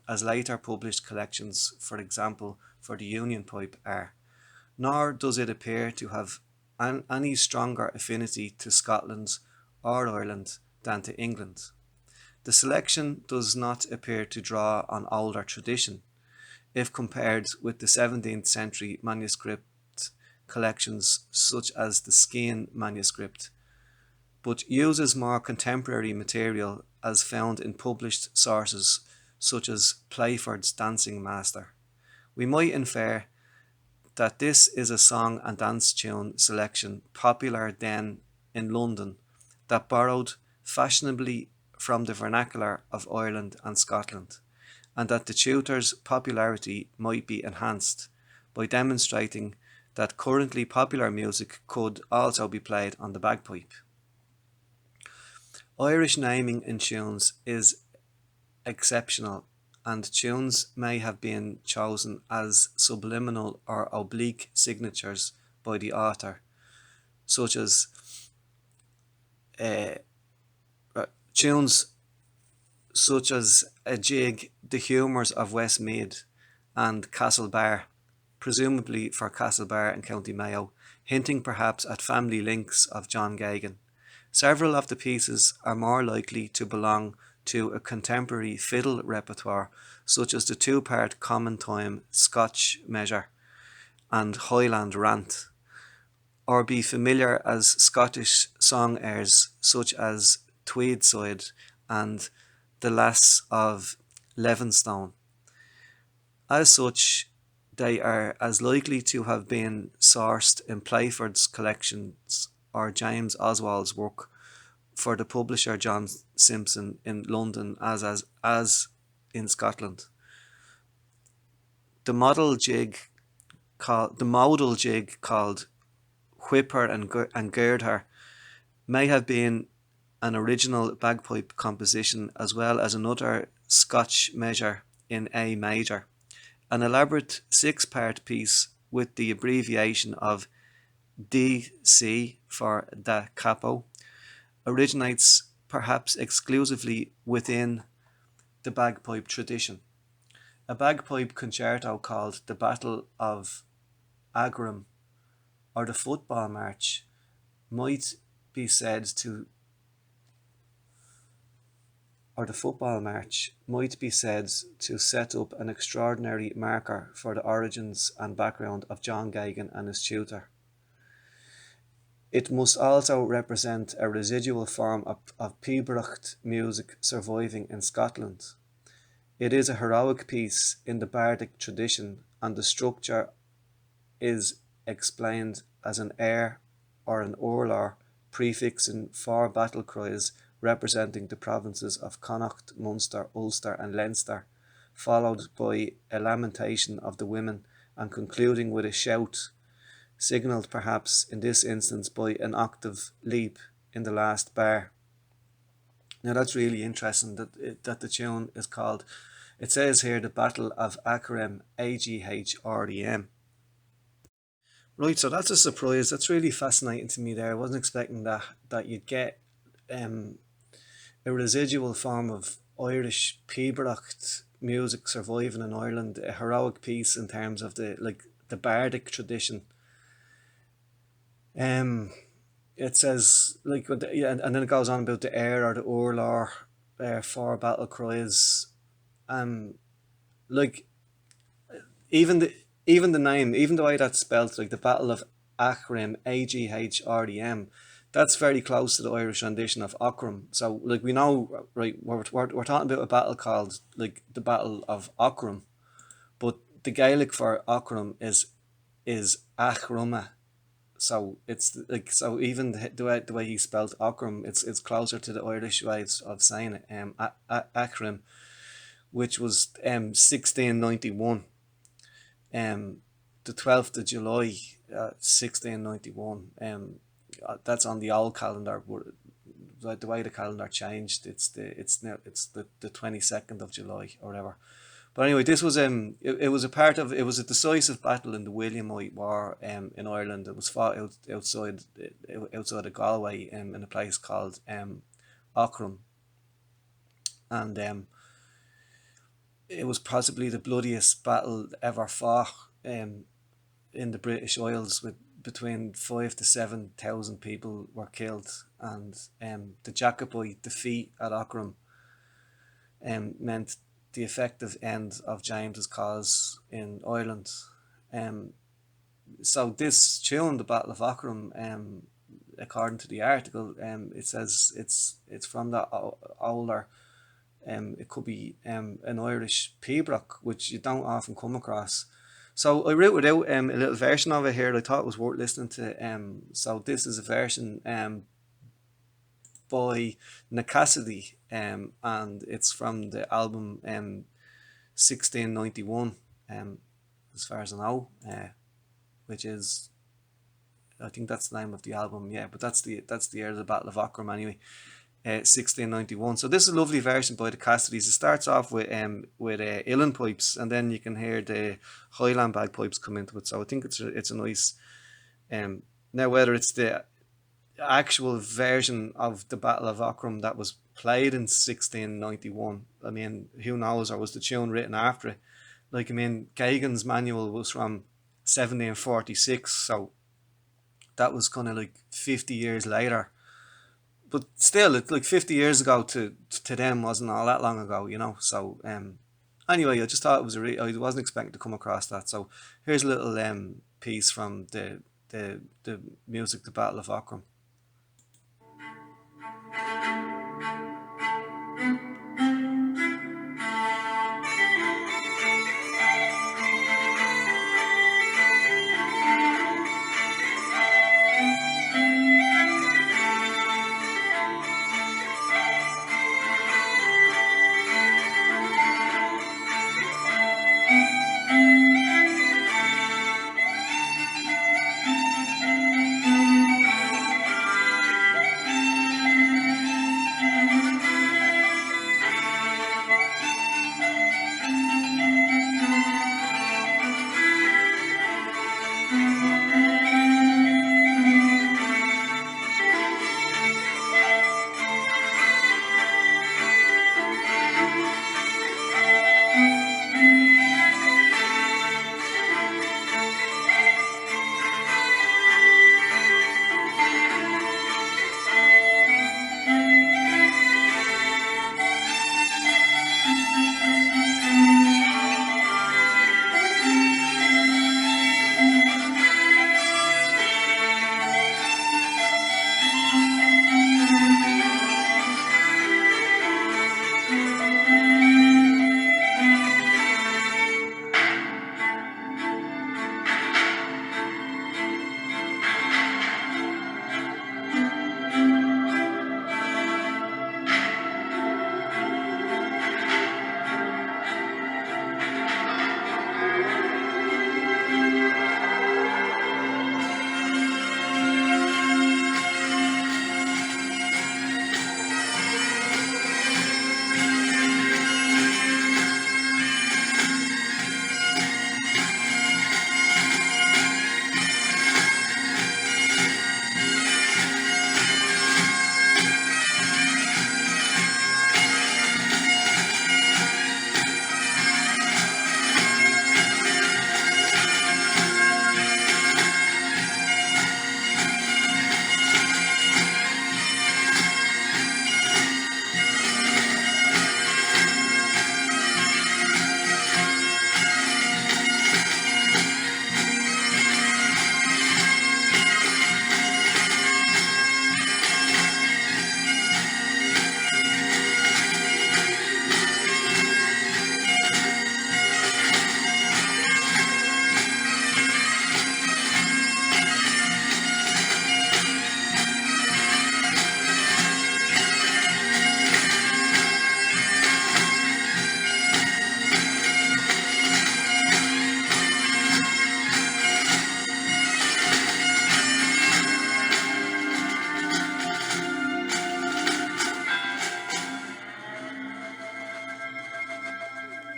as later published collections, for example for the Union pipe, are, nor does it appear to have any stronger affinity to Scotland or Ireland than to England. The selection does not appear to draw on older tradition, if compared with the 17th century manuscript collections such as the Skene manuscript, but uses more contemporary material as found in published sources such as Playford's Dancing Master. We might infer that this is a song and dance tune selection popular then in London, that borrowed fashionably from the vernacular of Ireland and Scotland, and that the tutor's popularity might be enhanced by demonstrating that currently popular music could also be played on the bagpipe. Irish naming in tunes is exceptional, and tunes may have been chosen as subliminal or oblique signatures by the author, such as Tunes such as a jig, The Humours of Westmeath and Castlebar, presumably for Castlebar in County Mayo, hinting perhaps at family links of John Geoghegan. Several of the pieces are more likely to belong to a contemporary fiddle repertoire, such as the two-part common time Scotch measure and Highland rant, or be familiar as Scottish song airs such as Tweedside and The Lass of Levenstone. As such, they are as likely to have been sourced in Playford's collections or James Oswald's work for the publisher John Simpson in London as in Scotland. The modal jig called Whipper and Gird Her may have been an original bagpipe composition as well as another Scotch measure in A major. An elaborate six-part piece with the abbreviation of DC for da capo originates perhaps exclusively within the bagpipe tradition. A bagpipe concerto called the Battle of Aghrim or the Football March might be said to set up an extraordinary marker for the origins and background of John Geoghegan and his tutor. It must also represent a residual form of Pibroch music surviving in Scotland. It is a heroic piece in the bardic tradition, and the structure is explained as an air or an urlar prefixing four battle cries representing the provinces of Connacht, Munster, Ulster and Leinster, followed by a lamentation of the women and concluding with a shout, signalled perhaps in this instance by an octave leap in the last bar. Now that's really interesting that the tune is called, it says here, the Battle of Aghrim, Aghrem. Right, so that's a surprise. That's really fascinating to me there. I wasn't expecting that you'd get a residual form of Irish Pibroch music surviving in Ireland, a heroic piece in terms of the bardic tradition. It says and then it goes on about the air or the urlar, four battle cries. Like even the name, even the way that's spelled, like the Battle of Aghrim, Aghrem, that's very close to the Irish rendition of Aughrim. So like we know, right, we're talking about a battle called like the Battle of Aughrim, but the Gaelic for Aughrim is Achruma. So it's like, so even the way he spelled Aughrim, it's closer to the Irish ways of saying it. Aghrim, which was 1691. The 12th of July, 1691. That's on the old calendar. But the way the calendar changed, it's the 22nd of July or whatever. But anyway, this was it was a decisive battle in the Williamite War in Ireland. It was fought outside of Galway in a place called Aughrim, and it was possibly the bloodiest battle ever fought in the British Isles, with between 5,000 to 7,000 people were killed, and the Jacobite defeat at Aughrim meant the effective end of James's cause in Ireland. So this tune, the Battle of Aughrim, according to the article, it says it's from that older. It could be an Irish Pibroch, which you don't often come across. So I wrote out a little version of it here that I thought was worth listening to. So this is a version by Cassidy, and it's from the album 1691, as far as I know, which is, I think that's the name of the album, yeah, but that's the year of the Battle of Aughrim anyway. 1691. So this is a lovely version by the Cassidys. It starts off with uilleann pipes, and then you can hear the Highland bagpipes come into it. So I think it's a nice. Now whether it's the actual version of the Battle of Aughrim that was played in 1691. I mean, who knows, or was the tune written after it? Like, I mean, Gagan's manual was from 1746, so that was kind of like 50 years later. But still, it's like 50 years ago to them wasn't all that long ago, you know. So, anyway, I just thought it was I wasn't expecting to come across that. So, here's a little piece from the music, the Battle of Aughrim.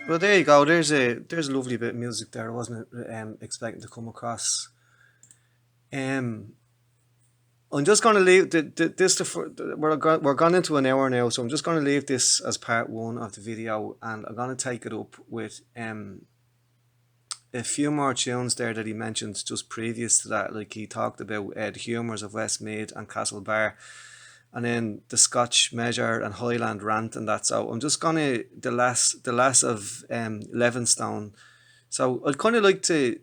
Well, there you go. There's a lovely bit of music there. I wasn't expecting to come across. Um, I'm just going to leave this. We're gone into an hour now, so I'm just going to leave this as part one of the video, and I'm going to take it up with a few more tunes there that he mentioned just previous to that. Like, he talked about the humours of Westmeath and Castlebar, and then the Scotch Measure and Highland Rant and that. So I'm just gonna the last of Levenstone. So I'd kind of like to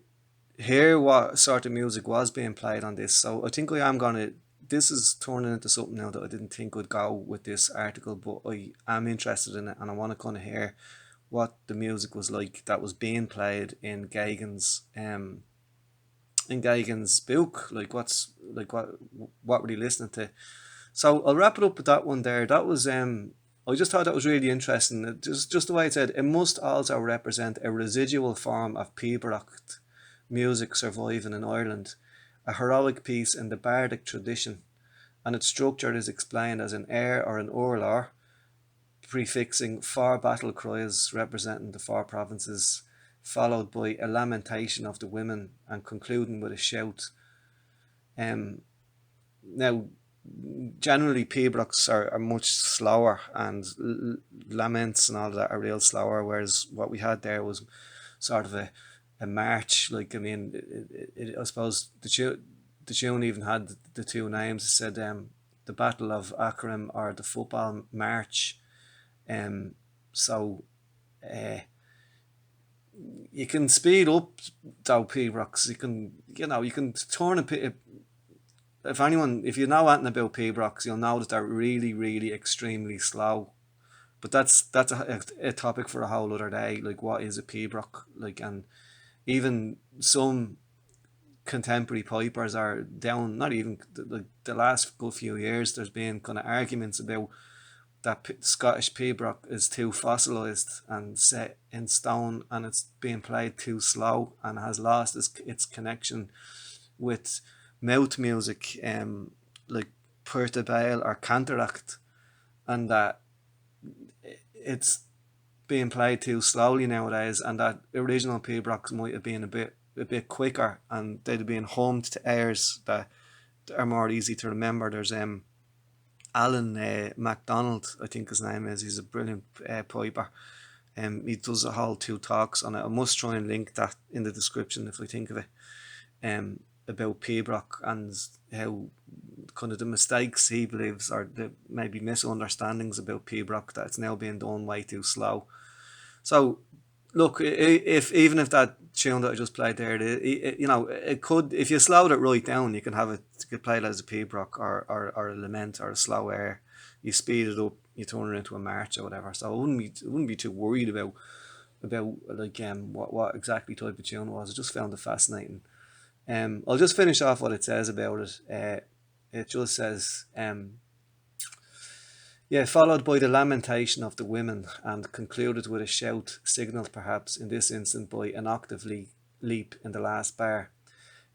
hear what sort of music was being played on this. So I think I am gonna. This is turning into something now that I didn't think would go with this article, but I am interested in it, and I want to kind of hear what the music was like that was being played in Gagan's book. Like, what were they listening to? So I'll wrap it up with that one there. That was I just thought that was really interesting. Just the way it said, it must also represent a residual form of Pibroch music surviving in Ireland, a heroic piece in the bardic tradition, and its structure is explained as an air or an urlar, prefixing four battle cries representing the four provinces, followed by a lamentation of the women and concluding with a shout. Um, Now, generally Pibrochs are much slower, and laments and all that are real slower, whereas what we had there was sort of a march. Like, I mean, I suppose the tune even had the two names. It said the Battle of Akron or the Football March. Um, so uh, you can speed up though Pibrochs. You can turn if you know anything about Pibrochs, you'll know that they're really, really extremely slow. But that's a topic for a whole other day. Like, what is a Pibroch? Like, and even some contemporary pipers are down. Not even like the last good few years, there's been kind of arguments about that Scottish Pibroch is too fossilised and set in stone, and it's being played too slow and has lost its connection with mouth music, like Puerto Bale or Canteract, and that it's being played too slowly nowadays, and that original Pibrochs might have been a bit quicker, and they'd have been homed to airs that are more easy to remember. There's Allan Macdonald, I think his name is. He's a brilliant piper. He does a whole two talks on it. I must try and link that in the description if I think of it. About Pibroch and how kind of the mistakes he believes, or the maybe misunderstandings about Pibroch, that it's now being done way too slow. So look, if even if that tune that I just played there, it could, if you slowed it right down, you can have it, you could play it as a Pibroch or a lament or a slow air. You speed it up, you turn it into a march or whatever. So I wouldn't be too worried about like what exactly type of tune it was. I just found it fascinating. I'll just finish off what it says about it. It just says, yeah, followed by the lamentation of the women, and concluded with a shout, signalled perhaps in this instant by an octave leap in the last bar.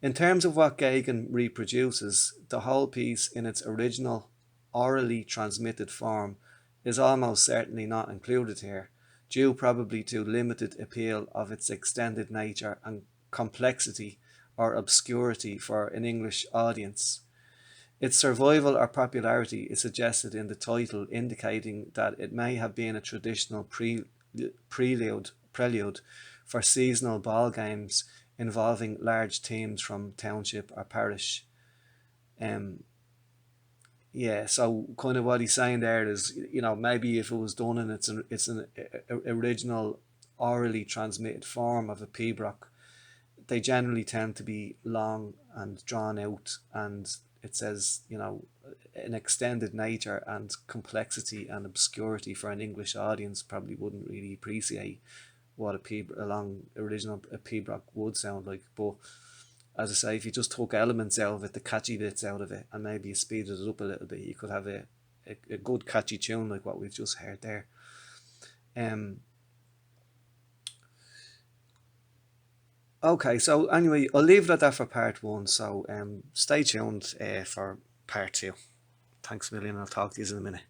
In terms of what Gagan reproduces, the whole piece in its original orally transmitted form is almost certainly not included here, due probably to limited appeal of its extended nature and complexity or obscurity for an English audience. Its survival or popularity is suggested in the title, indicating that it may have been a traditional prelude for seasonal ball games involving large teams from township or parish. Um, yeah, so kind of what he's saying there is, maybe if it was done in it's an original orally transmitted form of a Pibroch, they generally tend to be long and drawn out, and it says, an extended nature and complexity and obscurity for an English audience probably wouldn't really appreciate what a long original Pibroch would sound like. But as I say, if you just took elements out of it, the catchy bits out of it, and maybe you speeded it up a little bit, you could have a good catchy tune like what we've just heard there. Okay, so anyway, I'll leave it at that for part one. So stay tuned for part two. Thanks a million. I'll talk to you in a minute.